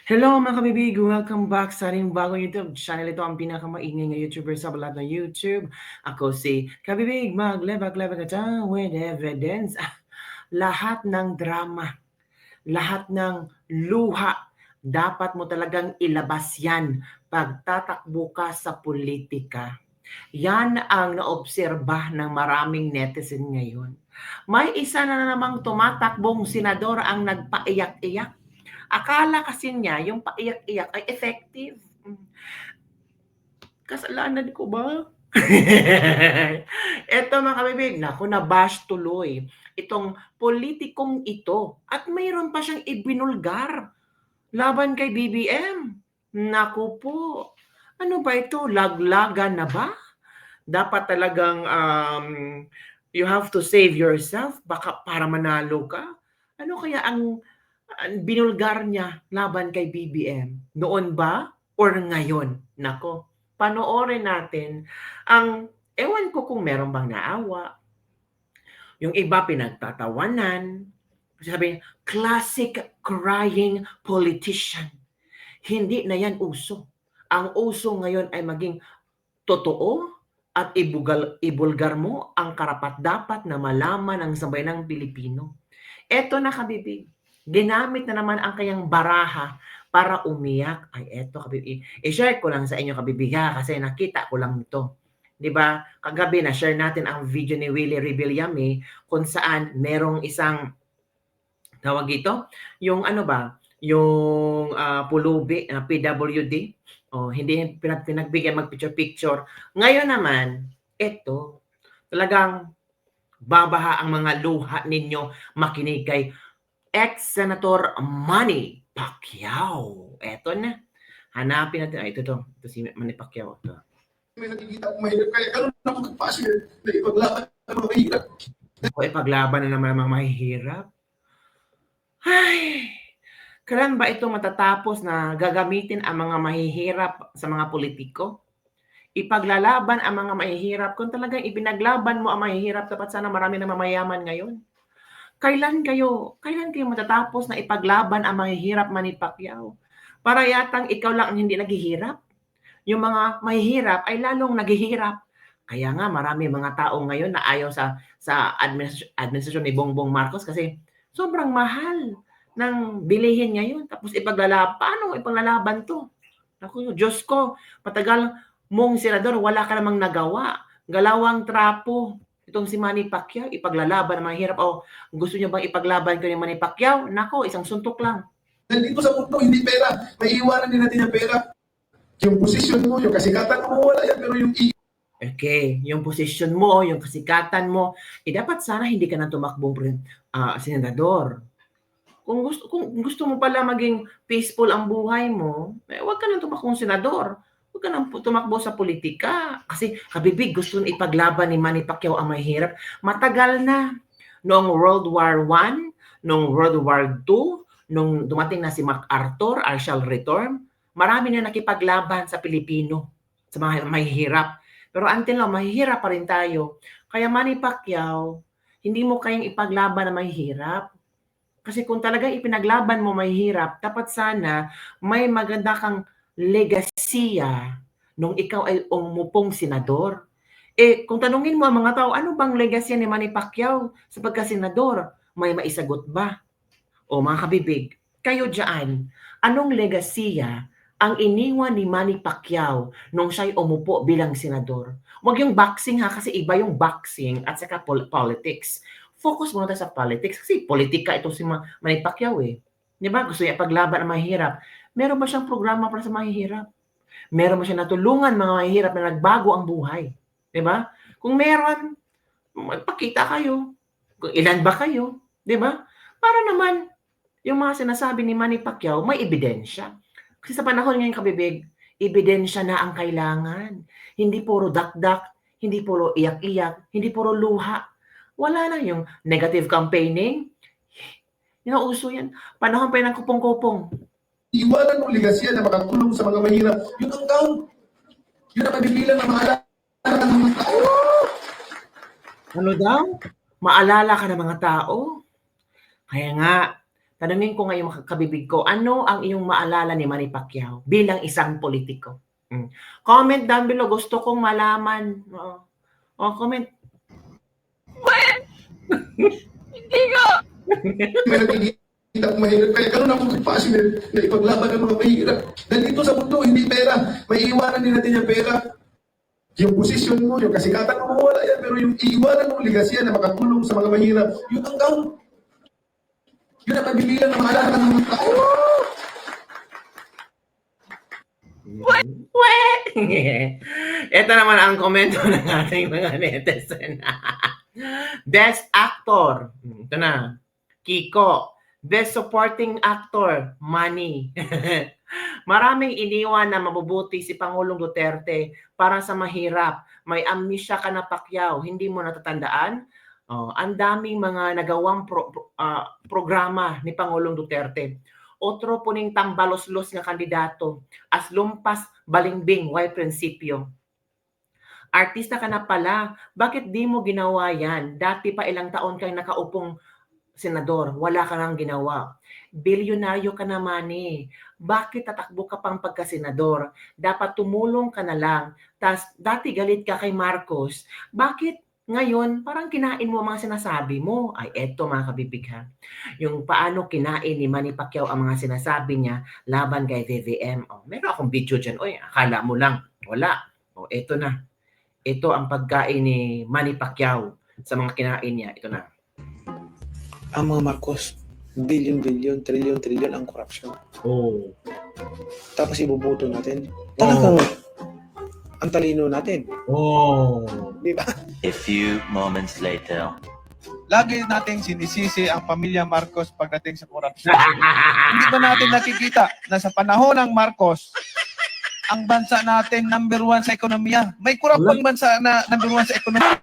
Hello mga kabibig! Welcome back sa ating bagong YouTube channel. Ito ang pinakamaingay na YouTuber sa balat ng YouTube. Ako si Kabibig, maglebak-lebak ka with evidence. Lahat ng drama, lahat ng luha, dapat mo talagang ilabas yan pag tatakbo ka sa politika. Yan ang naobserba ng maraming netizen ngayon. May isa na namang tumatakbong senador ang nagpaiyak-iyak. Akala kasi niya yung paiyak-iyak ay effective. Kasalanan ko ba? Eto mga kabibig, naku na-bash tuloy itong politikong ito at mayroon pa siyang ibinulgar laban kay BBM. Naku po, ano ba ito? Laglagan na ba? Dapat talagang you have to save yourself baka para manalo ka? Ano kaya ang binulgar niya laban kay BBM? Noon ba or ngayon? Nako, panoorin natin ang ewan ko kung meron bang naawa. Yung iba pinagtatawanan. Sabi, classic crying politician. Hindi na yan uso. Ang uso ngayon ay maging totoo at ibulgar mo ang karapat-dapat na malaman ng sambayanang Pilipino. Eto na kabibig, ginamit na naman ang kanyang baraha para umiyak. Ay eto kabibig, i-share ko lang sa inyo kabibig kasi nakita ko lang ito. 'Di ba? Kagabi na share natin ang video ni Willie Rebillame kung saan merong isang tawag ito, yung ano ba, yung pulubi na PWD. Hindi pinagbigyan mag-picture-picture. Ngayon naman, eto, talagang babaha ang mga luha ninyo makinig kay ex-Senator Manny Pacquiao. Eto na. Hanapin natin. Ito to. Ito si Manny Pacquiao. Ito. May nakikita akong mahirap. Kaya ganun ako nagpasir na ipaglaban ng mga mahirap. Ako, ipaglaban na naman ang mga mahihirap. Ay, kailan ba ito matatapos na gagamitin ang mga mahihirap sa mga politiko? Ipaglalaban ang mga mahihirap. Kung talagang ipinaglaban mo ang mahihirap, dapat sana marami na mamayaman ngayon. Kailan kayo matatapos na ipaglaban ang mahihirap, Manny Pacquiao? Para yatang ikaw lang ang hindi naghihirap. Yung mga mahihirap ay lalong naghihirap. Kaya nga marami mga tao ngayon na ayaw sa administrasyon ni Bongbong Marcos kasi sobrang mahal ng bilihin ngayon. Tapos paano ipaglalaban to? Naku, Diyos ko, patagal mong senador, wala ka namang nagawa. Galawang trapo. Itong si Manny Pacquiao, ipaglalaban ang mahirap. O gusto niyo bang ipaglaban ko ni Manny Pacquiao? Nako, isang suntok lang. Dito sa mundo, hindi pera. Maiiwanan din natin ang pera. Yung posisyon mo, yung kasikatan mo, wala yan. Pero yung okay, yung posisyon mo, yung kasikatan mo, dapat sana hindi ka na tumakbong senador. Kung gusto mo pala maging peaceful ang buhay mo, huwag ka nang tumakbong senador. Huwag ka nang tumakbo sa politika. Kasi kabibig, gusto nang ipaglaban ni Manny Pacquiao ang mahirap. Matagal na. Noong World War I, noong World War II, nung dumating na si MacArthur, I shall return, marami na nakipaglaban sa Pilipino, sa mga mahihirap. Pero until now, mahihirap pa rin tayo. Kaya Manny Pacquiao, hindi mo kayang ipaglaban na mahihirap. Kasi kung talagang ipinaglaban mo mahihirap, dapat sana may maganda kang legasiya nung ikaw ay umupong senador. Kung tanungin mo ang mga tao, ano bang legasya ni Manny Pacquiao sa pagkasenador? May maisagot ba? O mga kabibig, kayo dyan, anong legasiya ang iniwan ni Manny Pacquiao nung siya'y umupo bilang senador? Huwag yung boxing ha, kasi iba yung boxing at saka politics. Focus muna tayo sa politics kasi politika ito si Manny Pacquiao eh. Di ba? Gusto niya paglaban ang mahihirap. Meron ba siyang programa para sa mahihirap? Meron ba siya natulungan mga mahihirap na nagbago ang buhay? Di ba? Kung meron, magpakita kayo. Kung ilan ba kayo? Di ba? Para naman yung mga sinasabi ni Manny Pacquiao may ebidensya. Kasi sa panahon ngayon kabibig, ebidensya na ang kailangan. Hindi puro dakdak, hindi puro iyak-iyak, hindi puro luha. Wala na yung negative campaigning. Uso yan. Panahon pa yun ng kupong-kupong. iwanan mo legasya na makatulong sa mga mahirap. Yung account, yun ang kabibilang na maalala ng mga tao. Ano daw? Maalala ka ng mga tao? Kaya nga, Tanungin ko ngayon mga kabibig ko, ano ang iyong maalala ni Manny Pacquiao bilang isang politiko? Comment down below, gusto kong malaman. Comment. Hindi ko. May nakikita akong mahirap. Kaya ganun akong compassion na ipaglaban ng mga mahirap. Dahil dito sa mundo, hindi pera. May iwanan din natin yung pera. Yung posisyon mo, yung kasikatan mo, wala yan. Pero yung iwanan mo, ligasya na makatulong sa mga mahirap, yun ang count. Yun ang pagbibilang ng maalala ng mga tao. Ito naman ang komento ng ating mga netizen. Best Actor. Ito na. Kiko. Best Supporting Actor. Manny. Maraming iniwan na mabubuti si Pangulong Duterte para sa mahirap. May amnesia ka na, Pacquiao. Hindi mo natatandaan? Ang daming mga nagawang programa ni Pangulong Duterte. Otro puning tambalos-los nga kandidato. As lumpas balimbing, why prinsipyo? Artista ka na pala, bakit di mo ginawa yan? Dati pa ilang taon kang nakaupong senador, wala ka nang ginawa. Bilyonaryo ka naman eh. Bakit tatakbo ka pang pagka-senador? Dapat tumulong ka na lang. Tas dati galit ka kay Marcos. Bakit ngayon parang kinain mo ang mga sinasabi mo? Ay eto mga kabibig ha. Yung paano kinain ni Manny Pacquiao ang mga sinasabi niya laban kay VVM. Meron akong video dyan. Oy, akala mo lang. Wala. Eto na. Ito ang pagkain ni Manny Pacquiao sa mga kinain niya. Ito na. Ang mga Marcos, billion-billion, trillion-trillion ang corruption. Tapos ibubuto natin. Talagang ang talino natin. Di ba? A few moments later. Lagi nating sinisisi ang pamilya Marcos pagdating sa korupsyon. Hindi ba natin nakikita na sa panahon ng Marcos, ang bansa natin number 1 sa ekonomiya? May korupsyon bansa na number 1 sa ekonomiya.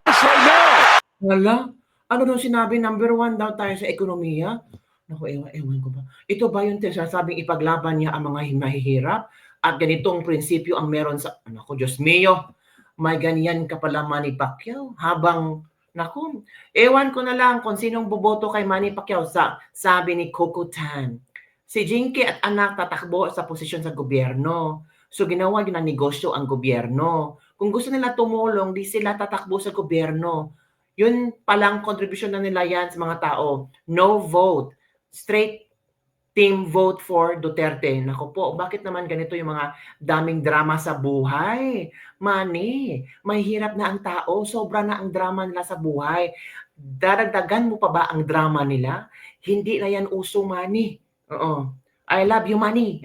Wala. Ano nung sinabi, number 1 daw tayo sa ekonomiya? Naku, ewan ko ba. Ito ba yung sinasabing ipaglaban niya ang mga mahihirap? At ganitong prinsipyo ang meron sa, naku, Diyos mio, may ganyan ka pala Manny Pacquiao. Habang, naku, ewan ko na lang kung sinong boboto kay Manny Pacquiao sabi ni Coco Tan. Si Jinky at anak tatakbo sa posisyon sa gobyerno. So ginawa yun ang negosyo ang gobyerno. Kung gusto nila tumulong, di sila tatakbo sa gobyerno. Yun palang kontribusyon na nila yan sa mga tao. No vote. Straight team vote for Duterte. Naku po, bakit naman ganito yung mga daming drama sa buhay? Manny, may hirap na ang tao. Sobra na ang drama nila sa buhay. Daragdagan mo pa ba ang drama nila? Hindi na yan uso, Manny. I love you, Manny.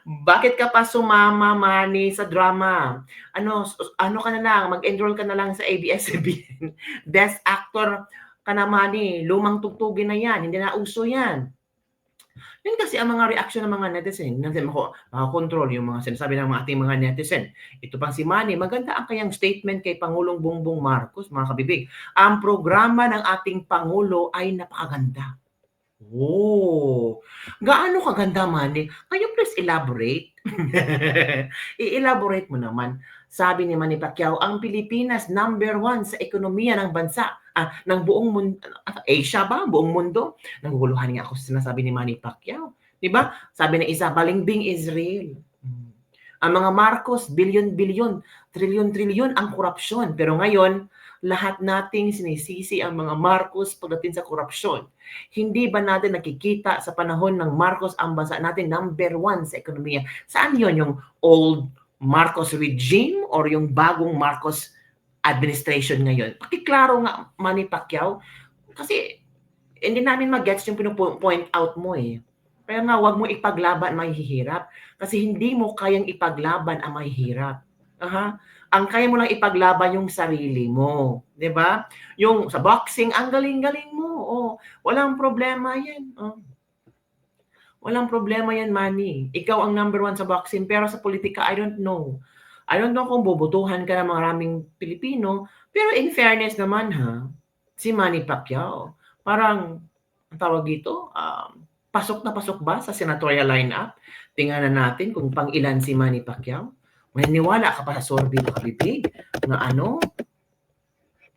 Bakit ka pa sumama, Manny, sa drama? Ano ka na lang, mag-enroll ka na lang sa ABS-CBN. Best Actor ka na, Manny. Lumang tugtugin na yan. Hindi na uso yan. Yun kasi ang mga reaction ng mga netizen. Natin makakontrol yung mga sinasabi ng ating mga netizen. Ito pang si Manny. Maganda ang kanyang statement kay Pangulong Bongbong Marcos, mga kabibig. Ang programa ng ating Pangulo ay napakaganda. Gaano kaganda, Manny? Can you please elaborate? I-elaborate mo naman. Sabi ni Manny Pacquiao, ang Pilipinas number 1 sa ekonomiya ng bansa, ng buong mundo, Asia ba? Buong mundo? Naguguluhan nga ako sa sinasabi ni Manny Pacquiao. Diba? Sabi ng isa, balimbing Israel. Ang mga Marcos, billion-billion, trillion-trillion ang korupsyon. Pero ngayon, lahat nating sinisisi ang mga Marcos pagdating sa korupsyon. Hindi ba natin nakikita sa panahon ng Marcos ang bansa natin number 1 sa ekonomiya? Saan yon? Yung old Marcos regime or yung bagong Marcos administration ngayon? Pakiklaro nga, Manny Pacquiao. Kasi hindi namin mag-gets yung pinu-point out mo eh. Kaya nga, wag mo ipaglaban ang mahihirap. Kasi hindi mo kayang ipaglaban ang mahihirap. Ang kaya mo lang ipaglaban yung sarili mo. Diba? Yung sa boxing, ang galing-galing mo. Walang problema yan. Walang problema yan, Manny. Ikaw ang number 1 sa boxing. Pero sa politika, I don't know. I don't know kung bubutuhan ka ng maraming Pilipino. Pero in fairness naman, si Manny Pacquiao, parang, ang tawag dito, pasok na pasok ba sa senatorial lineup? Tingnan na natin kung pang ilan si Manny Pacquiao. Maniniwala ka pa sa sorbet o kabibig na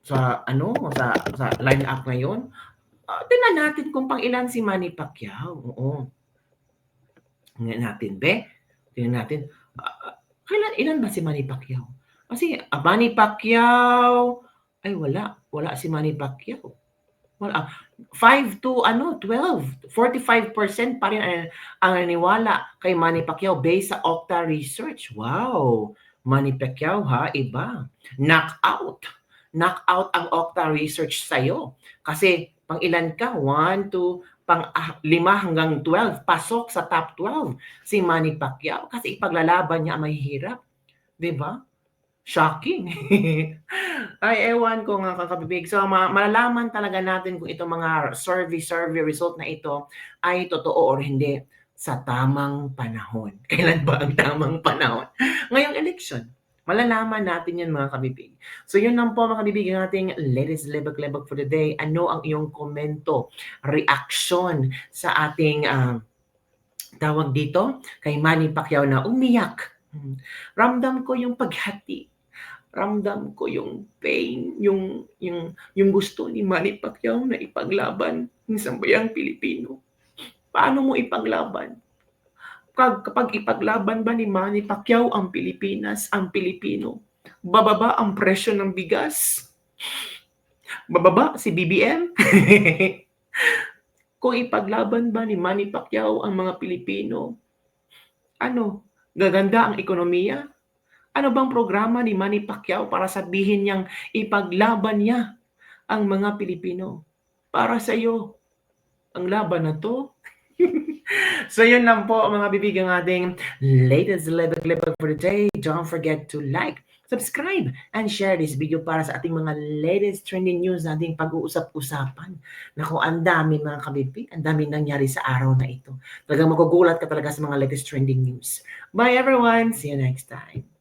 sa lineup ngayon, Tingnan natin kung pang ilan si Manny Pacquiao. Oo. Tingnan natin, be. Tingnan natin. Ilan ba si Manny Pacquiao? Kasi Manny Pacquiao, ay wala. Wala si Manny Pacquiao. Wala. 5 to 12. 45% pa rin ang naniwala kay Manny Pacquiao based sa Okta Research. Wow. Manny Pacquiao ha, iba. Knockout. Knockout ang Okta Research sa'yo. Kasi pang ilan ka? 1 to pang 5 hanggang 12. Pasok sa top 12 si Manny Pacquiao kasi ipaglalaban niya ang mahihirap. 'Di ba? Shocking. Ay, ewan ko nga kakabibig. So, malalaman talaga natin kung itong mga survey result na ito ay totoo or hindi sa tamang panahon. Kailan ba ang tamang panahon? Ngayong election. Malalaman natin yan mga kabibig. So yun lang po mga kabibig ang ating latest lebag-lebag for the day. Ano ang iyong komento, reaction sa ating tawag dito kay Manny Pacquiao na umiyak. Ramdam ko yung paghati. Ramdam ko yung pain, yung gusto ni Manny Pacquiao na ipaglaban ng sambayang Pilipino. Paano mo ipaglaban? Kapag ipaglaban ba ni Manny Pacquiao ang Pilipinas, ang Pilipino, bababa ang presyo ng bigas? Bababa si BBM? Kung ipaglaban ba ni Manny Pacquiao ang mga Pilipino, gaganda ang ekonomiya? Ano bang programa ni Manny Pacquiao para sabihin niyang ipaglaban niya ang mga Pilipino? Para sa iyo, ang laban na to? So yun lang po mga bibig ang ating latest lebag-lebag for the day. Don't forget to like, subscribe, and share this video para sa ating mga latest trending news na ating pag-uusap-usapan. Naku, ang dami mga kabibig, ang dami nangyari sa araw na ito. Talagang magugulat ka talaga sa mga latest trending news. Bye everyone! See you next time.